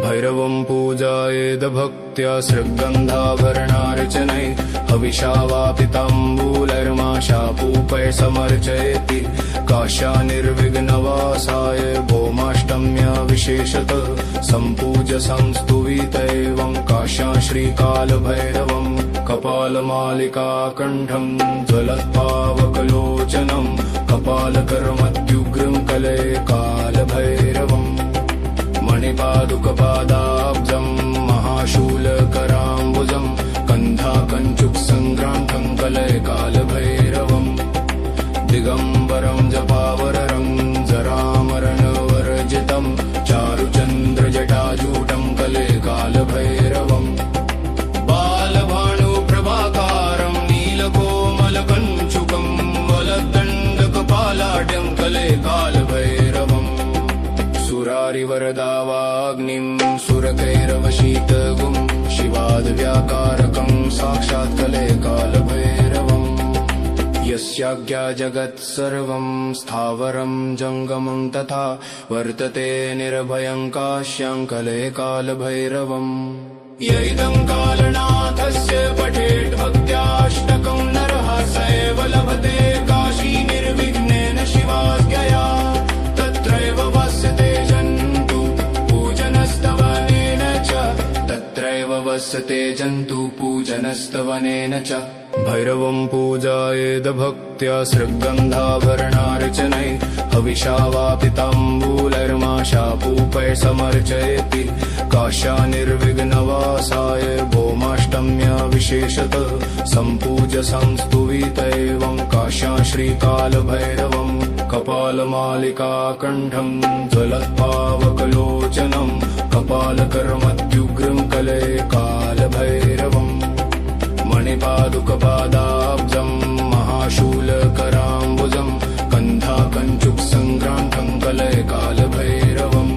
भैरवं पूजयेद भक्त्या श्रीगन्धाभरणार्चनैः हविषा वापि ताम्बूलैर्माशापूपैः समर्चयति काश्यानिर्विघ्नवासाय भौमाष्टम्या विशेषतः सम्पूज्य संस्तुवितैवं काश्यां श्रीकालभैरवं कपालमालिकाकण्ठं ज्वलत्पावकलोचनं कपालकर्मत्युग्रं कले कालभैरवम् मणिपादुकपादाब्जं महाशूलकराम्बुजं कन्धाकञ्चुकसङ्क्रान्तं कले कालभैरवम् दिगम्बरं जपावररं जरामरणवर्जितं चारुचन्द्रजटाजूटं कले कालभैरवम् बालभानुप्रभाकारं नीलकोमलकञ्चुकं वलदण्डकपालाढ्यं कले कालभैरवम् सुरारिवरदावाग्निं सुरकैरवशीतगुं शिवाद्व्याकारकं साक्षात् कले कालभैरवम् यस्याज्ञा जगत्सर्वं स्थावरं जङ्गमं तथा वर्तते निर्भयं काश्यां कले कालभैरवम् यैदं कालनाथस्य पठेत् भक्त्याष्टकं नरः स एव लभते काशी निर्विघ्नेन शिवाज्ञया तत्रैव वसते जन्तु पूजनस्तवनेन च तत्रैव वसते जन्तु पूजनस्तवनेन च भैरवं पूजयेद भक्त्या श्रीगन्धाभरणार्चनैः हविषा वापि ताम्बूलैर्माशापूपैः समर्चयति काश्यानिर्विघ्नवासाय भौमाष्टम्या विशेषतः सम्पूज्य संस्तुवितैवं काश्यां श्रीकालभैरवं कपालमालिकाकण्ठं ज्वलत्पावकलोचनं कपालकर्मत्युग्रं कले कालभैरवम् मणिपादुकपादाब्जं महाशूलकराम्बुजं कन्धाकञ्चुकसङ्क्रान्तं कले कालभैरवम्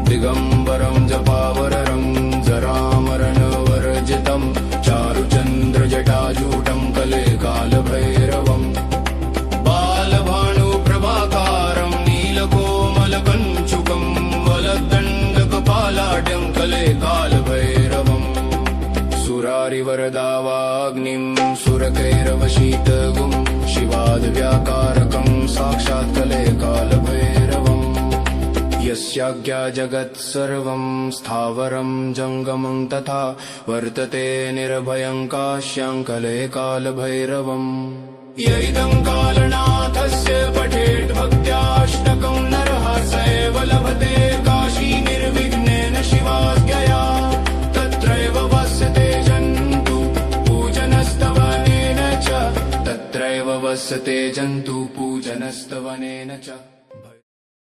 दिगम्बरं जपावररं जरामरणवर्जितं चारुचन्द्रजटाजूटं कले कालभैरवम् बालभानुप्रभाकारं नीलकोमलकञ्चुकं वलदण्डकपालाढ्यं कले कालभैरवम् सुरारिवरदावाग्निं सुरकैरवशीतगुं शिवाद्व्याकारकं साक्षात् कले कालभैरवम् यस्याज्ञा जगत्सर्वं स्थावरं जङ्गमं तथा वर्तते निर्भयं काश्यां कले कालभैरवम् यैदं कालनाथस्य पठेत् भक्त्याष्टकं नरः स एव लभते काशी निर्विघ्नेन शिवाज्ञया तत्रैव वसते जन्तु पूजनस्तवनेन च तत्रैव वसते जन्तु पूजनस्तवनेन च।